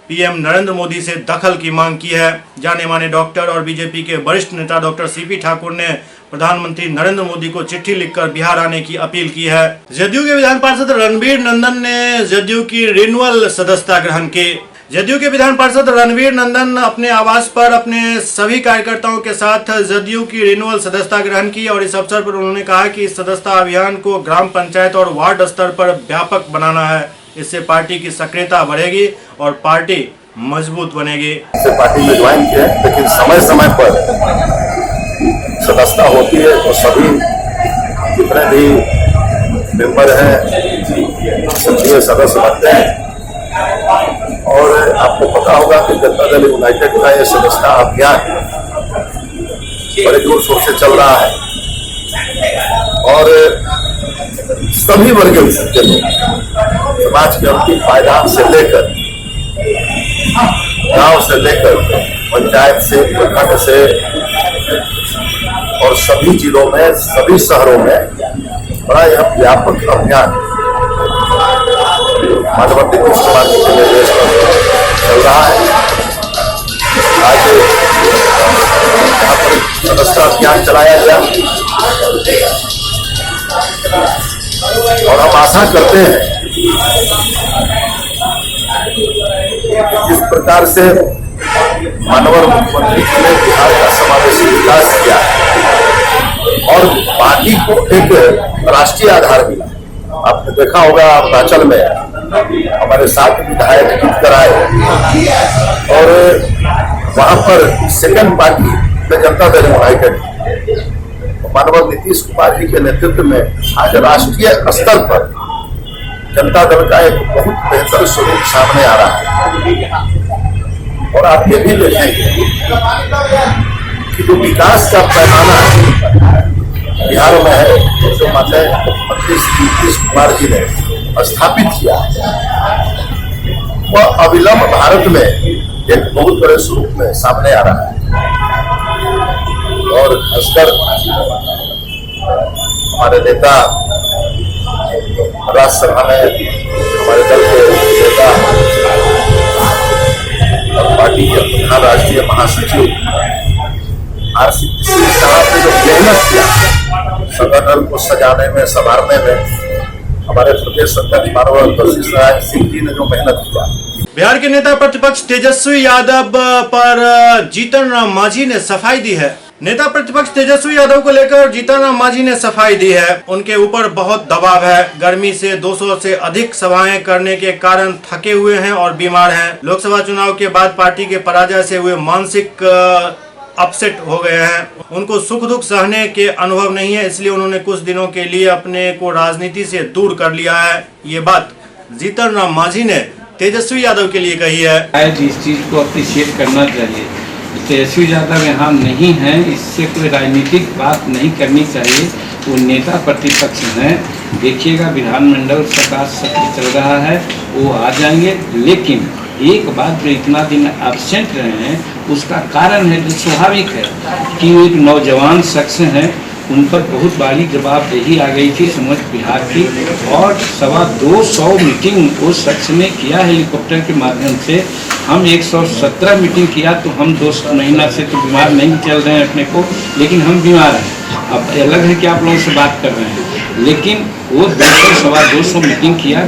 पीएम नरेंद्र मोदी से दखल की मांग की है। जाने माने डॉक्टर और बीजेपी के वरिष्ठ नेता डॉक्टर सीपी ठाकुर ने प्रधानमंत्री नरेंद्र मोदी को चिट्ठी लिखकर बिहार आने की अपील की है। जदयू के विधान पार्षद रणवीर नंदन ने जदयू की रिन्यूअल सदस्यता ग्रहण की। जदयू के विधान पार्षद रणवीर नंदन अपने आवास पर अपने सभी कार्यकर्ताओं के साथ जदयू की रिन्यूअल सदस्यता ग्रहण की और इस अवसर पर उन्होंने कहा कि इस सदस्यता अभियान को ग्राम पंचायत और वार्ड स्तर पर व्यापक बनाना है। इससे पार्टी की सक्रियता बढ़ेगी और पार्टी मजबूत बनेगी। पार्टी में ज्वाइन किया, लेकिन समय समय पर सदस्यता होती है तो सभी जितने भी मेंबर हैं सक्रिय सदस्य बनते हैं। और आपको पता होगा कि जनता दल यूनाइटेड का ये सदस्यता अभियान बड़े जोर शोर से चल रहा है और सभी वर्ग के लोग समाज के अंतिम पायदान से लेकर गांव से लेकर पंचायत से प्रखंड से और सभी जिलों में, सभी शहरों में बड़ा यह व्यापक अभियान मानवता नीतीश कुमार जी के निर्देश पर चल रहा है। आज यहाँ पर सदस्यता अभियान चलाया गया और हम आशा करते हैं जिस प्रकार से माननीय मुख्यमंत्री जी ने बिहार का समावेशी विकास किया और पार्टी को एक राष्ट्रीय आधार मिला। आपने देखा होगा अरुणाचल में हमारे 7 विधायक जीत कर आए और वहां पर सेकंड पार्टी में जनता दल यूनाइटेड माननीय नीतीश कुमार जी के नेतृत्व में आज राष्ट्रीय स्तर पर जनता दल का एक बहुत बेहतर स्वरूप सामने आ रहा है। और आप ये भी देखेंगे कि जो विकास का पैमाना बिहार में है, जो माननीय मुख्यमंत्री श्री नीतीश कुमार जी ने स्थापित किया, वह अविलंब भारत में एक बहुत बड़े स्वरूप में सामने आ रहा है। और खासकर हमारे नेता राज्यसभा में हमारे दल के नेता और पार्टी के प्रधान राष्ट्रीय महासचिव RCP साहब ने जो मेहनत किया संगठन को सजाने में, संवारने में, हमारे प्रदेश अध्यक्ष माननीय वशिष्ठ नारायण सिंह जी ने जो मेहनत किया। बिहार के नेता प्रतिपक्ष तेजस्वी यादव पर जीतन राम मांझी ने सफाई दी है। नेता प्रतिपक्ष तेजस्वी यादव को लेकर जीतन राम मांझी ने सफाई दी है। उनके ऊपर बहुत दबाव है। गर्मी से 200 से अधिक सभाएं करने के कारण थके हुए हैं और बीमार हैं। लोकसभा चुनाव के बाद पार्टी के पराजय से हुए मानसिक अपसेट हो गए हैं। उनको सुख दुख सहने के अनुभव नहीं है, इसलिए उन्होंने कुछ दिनों के लिए अपने को राजनीति से दूर कर लिया है। ये बात जीतन राम मांझी ने तेजस्वी यादव के लिए कही है। इस चीज को अप्रिशिएट करना चाहिए। तेजस्वी यादव यहाँ नहीं है, इससे कोई राजनीतिक बात नहीं करनी चाहिए। वो नेता प्रतिपक्ष हैं। देखिएगा विधानमंडल सत्र चल रहा है, वो आ जाएंगे। लेकिन एक बात जो इतना दिन एब्सेंट रहे हैं उसका कारण है, जो स्वाभाविक है कि वो एक नौजवान शख्स हैं, उन पर बहुत बड़ी जवाबदेही आ गई थी समझ बिहार की। और 225 मीटिंग उस शख्स ने किया हेलीकॉप्टर के माध्यम से। हम 117 मीटिंग किया, तो हम 2 महीना से तो बीमार नहीं चल रहे हैं अपने को, लेकिन हम बीमार हैं। अब अलग है कि आप लोगों से बात कर रहे हैं, लेकिन वो 200-225 मीटिंग किया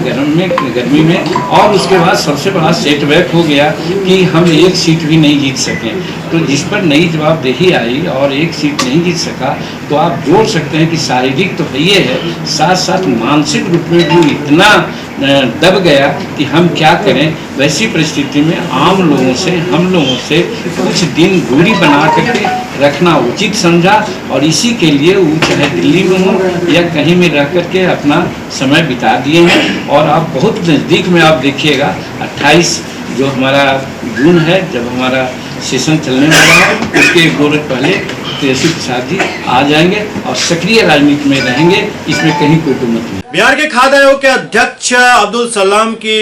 गर्मी में। और उसके बाद सबसे बड़ा सेटबैक हो गया कि हम एक सीट भी नहीं जीत सके। तो जिस पर नई जवाबदेही आई और एक सीट नहीं जीत सका, तो आप जोड़ सकते हैं कि शारीरिक तो ये है, साथ साथ मानसिक रूप में भी इतना दब गया कि हम क्या करें। वैसी परिस्थिति में आम लोगों से, हम लोगों से कुछ दिन दूरी बना करके रखना उचित समझा। और इसी के लिए वो चाहे दिल्ली में हो या कहीं में रह करके अपना समय बिता दिए हैं। और आप बहुत नज़दीक में आप देखिएगा 28 जो हमारा जून है, जब हमारा सेशन चलने वाला है, उसके 1-2 रोज पहले तेजस्वी प्रसाद जी आ जाएंगे और सक्रिय राजनीति में रहेंगे। इसमें कहीं कोई दुमत नहीं। बिहार के खाद्य आयोग के अध्यक्ष अब्दुल सलाम की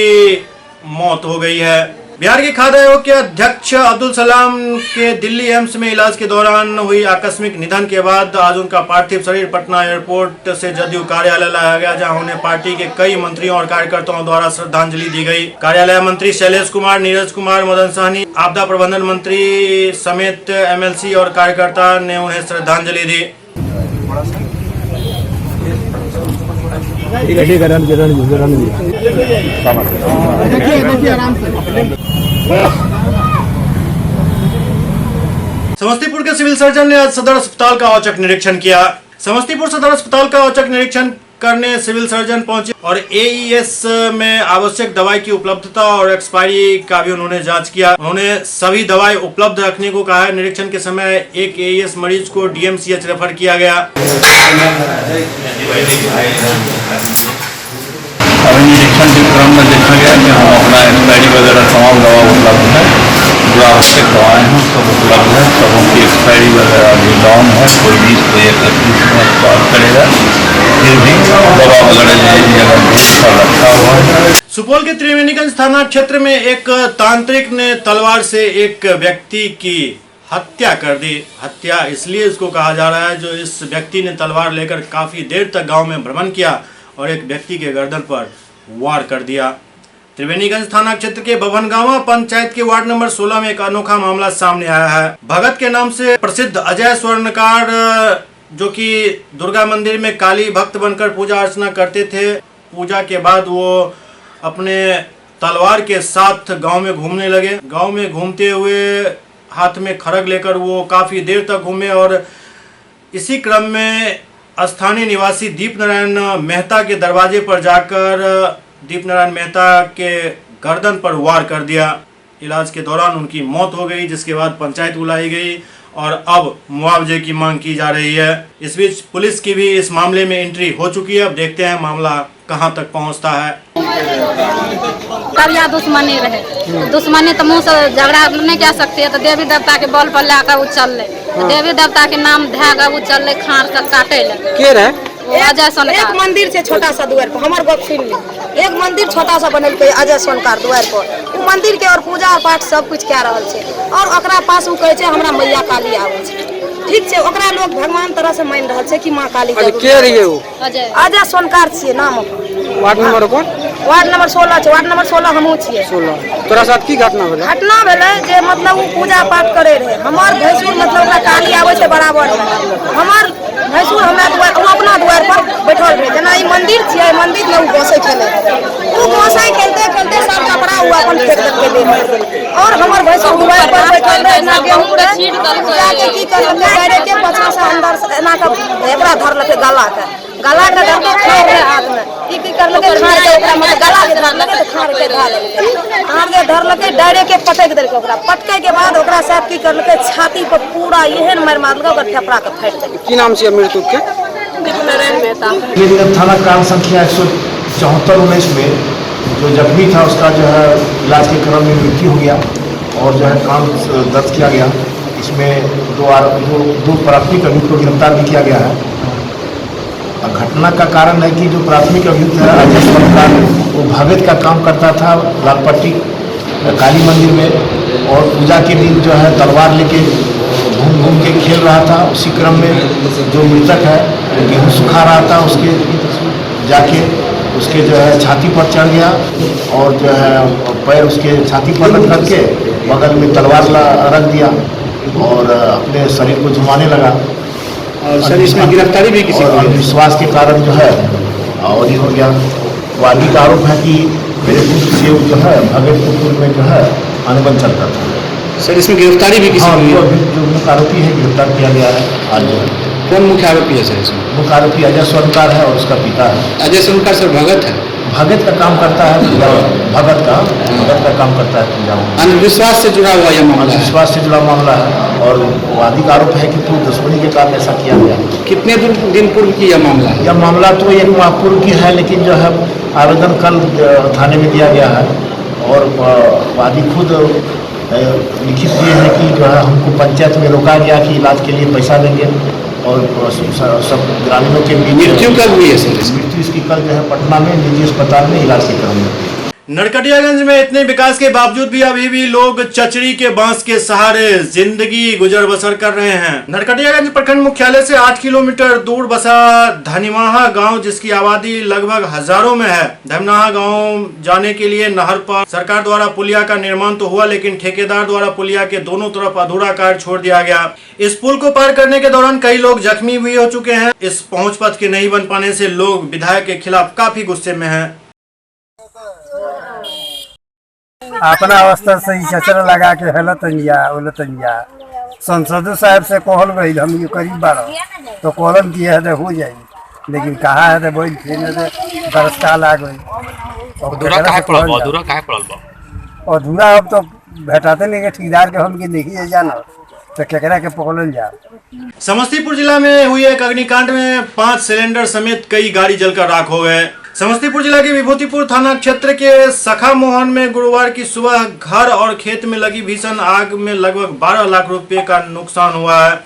मौत हो गई है। बिहार के खाद्य आयोग के अध्यक्ष अब्दुल सलाम के दिल्ली एम्स में इलाज के दौरान हुई आकस्मिक निधन के बाद आज उनका पार्थिव शरीर पटना एयरपोर्ट से जदयू कार्यालय लाया गया, जहां उन्हें पार्टी के कई मंत्रियों और कार्यकर्ताओं द्वारा श्रद्धांजलि दी गई। कार्यालय मंत्री शैलेश कुमार, नीरज कुमार, मदन सहनी, आपदा प्रबंधन मंत्री समेत MLC और कार्यकर्ता ने उन्हें श्रद्धांजलि दी। समस्तीपुर के सिविल सर्जन ने आज सदर अस्पताल का औचक निरीक्षण किया। समस्तीपुर सदर अस्पताल का औचक निरीक्षण करने सिविल सर्जन पहुंचे और AES में आवश्यक दवाई की उपलब्धता और एक्सपायरी का भी उन्होंने जांच किया। उन्होंने सभी दवाई उपलब्ध रखने को कहा है। निरीक्षण के समय एक AES मरीज को DMCH रेफर किया गया। अभी निरीक्षण के क्रम में देखा गया कि हम अपना एक्सपायरी वगैरह तमाम दवा उपलब्ध है, जो आवश्यक दवाएँ हैं सब उपलब्ध है। सब उनकी एक्सपायरी वगैरह अभी डाउन है, कोई 20 कोई 31 में एक्सपायर करेगा, फिर भी दवा वगैरह रखा हुआ है। सुपौल के त्रिवेणीगंज थाना क्षेत्र में एक तांत्रिक ने तलवार से एक व्यक्ति की हत्या कर दी। हत्या इसलिए इसको कहा जा रहा है जो इस व्यक्ति ने तलवार लेकर काफ़ी देर तक गांव में भ्रमण किया और एक व्यक्ति के गर्दन पर वार कर दिया। त्रिवेणीगंज थाना क्षेत्र के बभनगांवा पंचायत के वार्ड नंबर 16 में एक अनोखा मामला सामने आया है। भगत के नाम से प्रसिद्ध अजय स्वर्णकार जो कि दुर्गा मंदिर में काली भक्त बनकर पूजा अर्चना करते थे, पूजा के बाद वो अपने तलवार के साथ गांव में घूमने लगे। गांव में घूमते हुए हाथ में खड़ग लेकर वो काफ़ी देर तक घूमे और इसी क्रम में स्थानीय निवासी दीप नारायण मेहता के दरवाजे पर जाकर दीप नारायण मेहता के गर्दन पर वार कर दिया। इलाज के दौरान उनकी मौत हो गई, जिसके बाद पंचायत बुलाई गई और अब मुआवजे की मांग की जा रही है। इस बीच पुलिस की भी इस मामले में एंट्री हो चुकी है। अब देखते हैं मामला कहां तक पहुंचता है। कब यहाँ दुश्मनी रहे, दुश्मनी तो मुँह से झगड़ा नहीं कह सकती है, तो देवी देवता के बल पर लाकर उछल ले, देवी देवता के नाम ध्यान उछल ले, खार से काटे ले के रहे। एक मंदिर से छोटा सा द्वार पर हमार गप सुन ली, एक मंदिर छोटा सा बनल के अजय सोनकार द्वार पर उ मंदिर के और पूजा पाठ सब कुछ कह रहल छे और ओकरा पास उ कहे छे हमरा मैया काली आवे छे। ठीक छे, ओकरा लोग भगवान तरह से मान रहल छे कि मां काली के रहिए वो अजय सोनकार छे नाम। वार्ड नंबर कौन? वार्ड नंबर 16 छे, वार्ड नंबर 16 हमहू छिए। 16 तोरा साथ की घटना भेलै? घटना भेलै जे मतलब उ पूजा पाठ करे रहे, हमार भैंसुर मतलब ओकरा काली आवे छे बराबर, हमार भैंसुर हमरा द्वार अपना द्वार पर बैठल रहे। जना ई मंदिर छिए, मंदिर में उ गोसाई खेले, उ गोसाई खेलते खेलते सब कपड़ा उ अपन फेंक देके दे और हमर भैंसुर द्वार पर बैठल रहे। ना गेहूं जाके की करलके डायरेक्ट के पछा से अंदर से ना का एकरा धरलके गला के धर के खाए रहे हाथ में की करलके खाए के ओकरा मतलब गला के धरलके तो खार के धरलके डायरेक्ट के पटक देलके। ओकरा पटके के बाद ओकरा साथ की करलके छाती पर पूरा एहन मार मारलके ओकर फेफड़ा के फाड़ देलके। की नाम से मृत्यु के? नारायण मेहता। थाना कांड संख्या 174-19 में जो जख्मी था उसका जो है इलाज के क्रम में मृत्यु हो गया और जो है कांड दर्ज किया गया। इसमें दो प्राथमिक अभियुक्त को गिरफ्तार भी किया गया है। घटना का कारण है कि जो प्राथमिक अभियुक्त है अजय सोनकार, वो भगत का काम करता था लालपट्टी काली मंदिर में और पूजा के दिन जो है तलवार लेके घूम घूम के खेल रहा था। उसी क्रम में जो मृतक है गेहूँ सुखा रहा था, उसके जाके उसके जो है छाती पर चढ़ गया और जो है पैर उसके छाती पर रख करके बगल में तलवार रख दिया और अपने शरीर को झुमाने लगा। और सर इसमें गिरफ्तारी भी किसी को? विश्वास के कारण जो है और ही हो गया। वादी का आरोप है कि मेरे पुत्र से जो है भगतपुर में जो है अनुबंध चलता था। सर इसमें गिरफ्तारी भी किसी को? जो मुख्य आरोपी है गिरफ्तार किया गया है आज जो है। कौन मुख्य आरोपी है सर इसमें? मुख्य आरोपी अजय सोनकार है और उसका पिता है। अजय सोनकार सर भगत है? भगत का काम करता है, भगत का काम करता है पूजा में। अंधविश्वास से जुड़ा हुआ यह मामला है? विश्वास से जुड़ा मामला है और वादी का आरोप है कि पूर्व दुश्मनी के कारण ऐसा किया गया। कितने दिन पूर्व की यह मामला है? यह मामला तो एक माह पूर्व की है, लेकिन जो है आवेदन कल थाने में दिया गया है और वादी खुद लिखित दिए हैं कि जो है हमको पंचायत में रोका गया कि इलाज के लिए पैसा देंगे और सब ग्रामीणों के बीच। मृत्यु कब हुई है सर? मृत्यु इसकी कल जो है पटना में निजी अस्पताल में इलाज के क्रम में। नरकटियागंज में इतने विकास के बावजूद भी अभी भी लोग चचड़ी के बांस के सहारे जिंदगी गुजर बसर कर रहे हैं। नरकटियागंज प्रखंड मुख्यालय से 8 किलोमीटर दूर बसा धनिमाहा गांव, जिसकी आबादी लगभग हजारों में है। धनिमाहा गांव जाने के लिए नहर पर सरकार द्वारा पुलिया का निर्माण तो हुआ, लेकिन ठेकेदार द्वारा पुलिया के दोनों तरफ अधूरा कार्य छोड़ दिया गया। इस पुल को पार करने के दौरान कई लोग जख्मी भी हो चुके हैं। इस पहुंच पथ के नहीं बन पाने से लोग विधायक के खिलाफ काफी गुस्से में हैं। अपना अवस्था से चचरा लगा के हेलतनिया संसद साहब से कहल गई हम ये करीब 12 तो कॉलम किए है हो जाए, लेकिन कहा है बोल फिर बरसकाल आ गई अधूरा। अब तो भेटाते नहीं ठेकेदार के हम देखिए जाना तो केकरा के पकड़ल जा। समस्तीपुर जिला में हुई एक अग्निकांड में 5 सिलेंडर समेत कई गाड़ी जलकर राख हो गए। समस्तीपुर जिला के विभूतिपुर थाना क्षेत्र के सखा मोहन में गुरुवार की सुबह घर और खेत में लगी भीषण आग में लगभग 12 लाख रुपए का नुकसान हुआ है।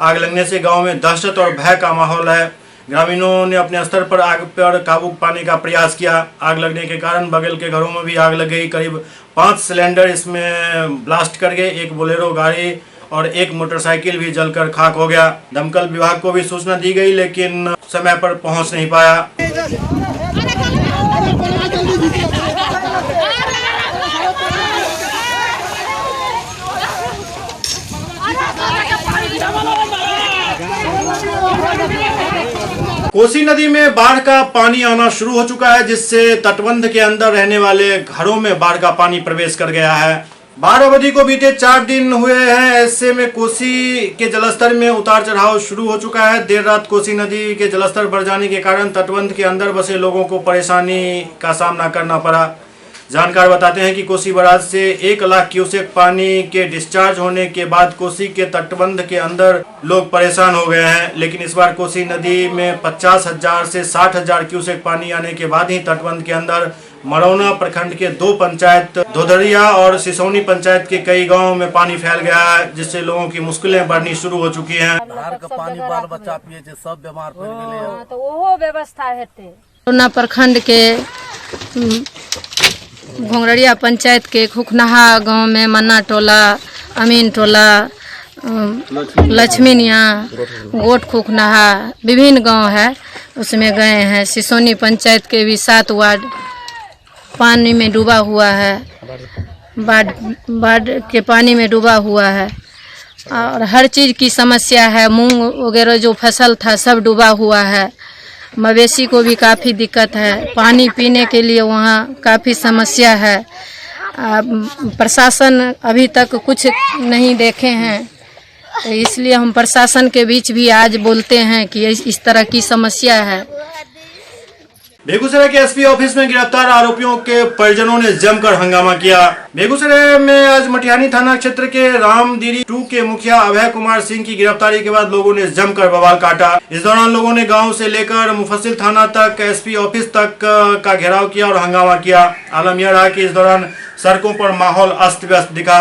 आग लगने से गांव में दहशत और भय का माहौल है। ग्रामीणों ने अपने स्तर पर आग पर काबू पाने का प्रयास किया। आग लगने के कारण बगल के घरों में भी आग लग गई। करीब 5 सिलेंडर इसमें ब्लास्ट कर गए। एक बोलेरो गाड़ी और एक मोटरसाइकिल भी जलकर खाक हो गया। दमकल विभाग को भी सूचना दी गई, लेकिन समय पर पहुंच नहीं पाया। कोसी नदी में बाढ़ का पानी आना शुरू हो चुका है, जिससे तटबंध के अंदर रहने वाले घरों में बाढ़ का पानी प्रवेश कर गया है। बाढ़ अवधि को बीते 4 दिन हुए हैं। ऐसे में कोसी के जलस्तर में उतार चढ़ाव शुरू हो चुका है। देर रात कोसी नदी के जलस्तर बढ़ जाने के कारण तटबंध के अंदर बसे लोगों को परेशानी का सामना करना पड़ा। जानकार बताते हैं कि कोसी बराज से 1 लाख क्यूसेक पानी के डिस्चार्ज होने के बाद कोसी के तटबंध के अंदर लोग परेशान हो गए हैं। लेकिन इस बार कोसी नदी में 50,000 से 60,000 क्यूसेक पानी आने के बाद ही तटबंध के अंदर मरौना प्रखंड के 2 पंचायत धोधरिया और सिसौनी पंचायत के कई गांवों में पानी फैल गया है, जिससे लोगों की मुश्किलें बढ़नी शुरू हो चुकी हैं। पानी बाल बच्चा पिए छे, सब बीमार पड़ गेले, तो ओहो व्यवस्था हेते। मरौना प्रखंड के घोंगड़िया पंचायत के खुखनहा गांव में मन्ना टोला, अमीन टोला, लक्ष्मीनिया, गोट खुखनहा विभिन्न गांव है, उसमें गए हैं। सिसोनी पंचायत के भी 7 वार्ड पानी में डूबा हुआ है, बाढ़ के पानी में डूबा हुआ है और हर चीज़ की समस्या है। मूंग वगैरह जो फसल था सब डूबा हुआ है। मवेशी को भी काफ़ी दिक्कत है, पानी पीने के लिए वहाँ काफ़ी समस्या है। प्रशासन अभी तक कुछ नहीं देखे हैं, तो इसलिए हम प्रशासन के बीच भी आज बोलते हैं कि इस तरह की समस्या है। बेगूसराय के एसपी ऑफिस में गिरफ्तार आरोपियों के परिजनों ने जमकर हंगामा किया। बेगूसराय में आज मटिहानी थाना क्षेत्र के रामदीरी 2 के मुखिया अभय कुमार सिंह की गिरफ्तारी के बाद लोगों ने जमकर बवाल काटा। इस दौरान लोगों ने गांव से लेकर मुफस्सिल थाना तक, एसपी ऑफिस तक का घेराव किया और हंगामा किया। आलम यह रहा कि इस दौरान सड़कों पर माहौल अस्त व्यस्त दिखा।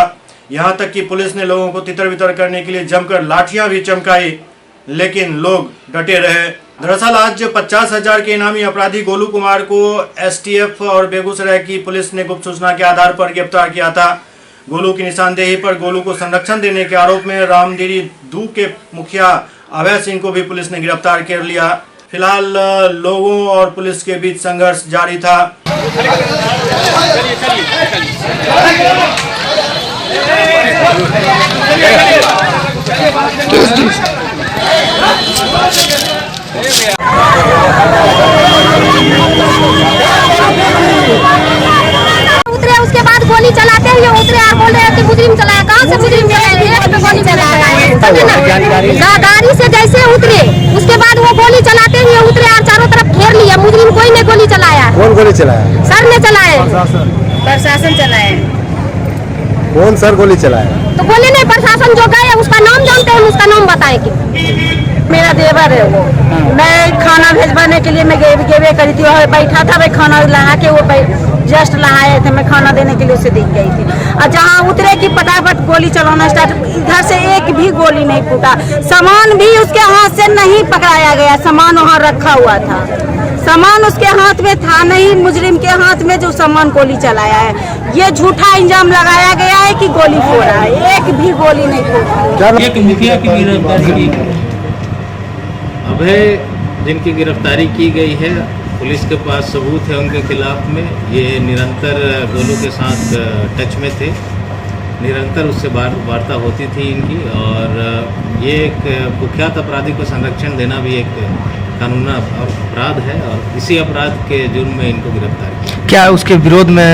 यहाँ तक कि पुलिस ने लोगों को तितर बितर करने के लिए जमकर लाठियां भी चमकाई, लेकिन लोग डटे रहे। दरअसल आज 50,000 के इनामी अपराधी गोलू कुमार को एसटीएफ और बेगूसराय की पुलिस ने गुप्त सूचना के आधार पर गिरफ्तार किया था। गोलू की निशानदेही पर गोलू को संरक्षण देने के आरोप में रामदीरी 2 के मुखिया अभय सिंह को भी पुलिस ने गिरफ्तार कर लिया। फिलहाल लोगों और पुलिस के बीच संघर्ष जारी था। उतरे, उसके बाद गोली चलाते हुए उतरे और बोल रहे हैं कि मुजरिम चलाया। कहाँ से मुजरिम चलाया? गोली चलाया गाड़ी से जैसे उतरे, उसके बाद वो गोली चलाते हुए उतरे और चारों तरफ घेर लिया। मुजरिम कोई ने गोली चलाया। कौन गोली चलाया? सर ने चलाए, प्रशासन चलाए। कौन सर गोली चलाया? तो बोले नहीं, प्रशासन जो गए उसका नाम जानते हैं, उसका नाम बताएंगे। मेरा देवर है वो, मैं खाना भेजवाने के लिए मैं गेवे करी थी, और बैठा था, मैं खाना लहा के वो जस्ट लहाए थे, मैं खाना देने के लिए उसे देख गई थी। और जहाँ उतरे की फटाफट गोली चलाना स्टार्ट, इधर से एक भी गोली नहीं फूटा। सामान भी उसके हाथ से नहीं पकड़ाया गया, सामान वहाँ रखा हुआ था, सामान उसके हाथ में था नहीं। मुजरिम के हाथ में जो सामान गोली चलाया है, ये झूठा इंजाम लगाया गया है कि गोली फोड़ा है, एक भी गोली नहीं फोड़ा। एक मुखिया की गिरफ्तारी की, अभय जिनकी गिरफ्तारी की गई है, पुलिस के पास सबूत है उनके खिलाफ में। ये निरंतर गोलू के साथ टच में थे, निरंतर उससे वार्ता होती थी इनकी, और ये एक कुख्यात अपराधी को संरक्षण देना भी एक कानूनी अपराध है, और इसी अपराध के जुर्म में इनको गिरफ्तार किया। क्या उसके विरोध में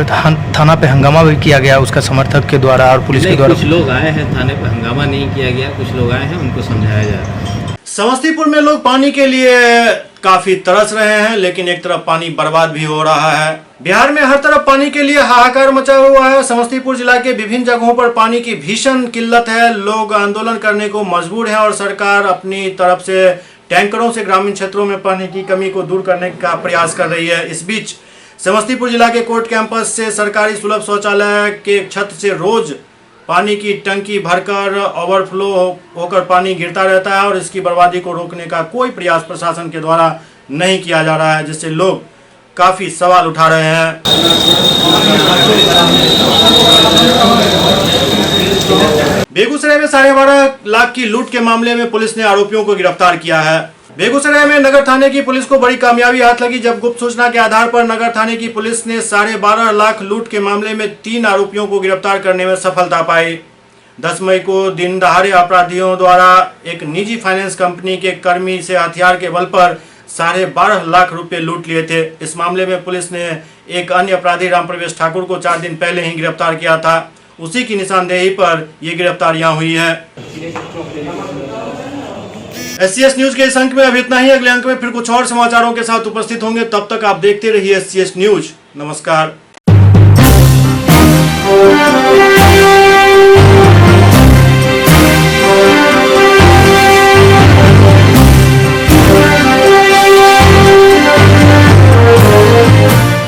थाना पे हंगामा भी किया गया उसका समर्थक के द्वारा और पुलिस के द्वारा? कुछ लोग आए हैं थाने पे, हंगामा नहीं किया गया, कुछ लोग आए हैं, उनको समझाया जा रहा है। समस्तीपुर में लोग पानी के लिए काफी तरस रहे हैं, लेकिन एक तरफ पानी बर्बाद भी हो रहा है। बिहार में हर तरफ पानी के लिए हाहाकार मचा हुआ है। समस्तीपुर जिला के विभिन्न जगहों पर पानी की भीषण किल्लत है। लोग आंदोलन करने को मजबूर हैं और सरकार अपनी तरफ से टैंकरों से ग्रामीण क्षेत्रों में पानी की कमी को दूर करने का प्रयास कर रही है। इस बीच समस्तीपुर जिला के कोर्ट कैंपस से सरकारी सुलभ शौचालय के छत से रोज पानी की टंकी भरकर ओवरफ्लो होकर पानी गिरता रहता है और इसकी बर्बादी को रोकने का कोई प्रयास प्रशासन के द्वारा नहीं किया जा रहा है, जिससे लोग काफी सवाल उठा रहे हैं। बेगूसराय में 12.5 लाख की लूट के मामले में पुलिस ने आरोपियों को गिरफ्तार किया है। बेगूसराय में नगर थाने की पुलिस को बड़ी कामयाबी हाथ लगी जब गुप्त सूचना के आधार पर नगर थाने की पुलिस ने 12.5 लाख लूट के मामले में 3 आरोपियों को गिरफ्तार करने में सफलता पाई। 10 मई को दिन दहाड़े अपराधियों द्वारा एक निजी फाइनेंस कंपनी के कर्मी से हथियार के बल पर 12.5 लाख रुपए लूट लिए थे। इस मामले में पुलिस ने एक अन्य अपराधी रामप्रवेश ठाकुर को 4 दिन पहले ही गिरफ्तार किया था। उसी की निशानदेही पर ये गिरफ्तारियां हुई है। SCS न्यूज के इस अंक में अभी इतना ही। अगले अंक में फिर कुछ और समाचारों के साथ उपस्थित होंगे। तब तक आप देखते रहिए SCS न्यूज। नमस्कार।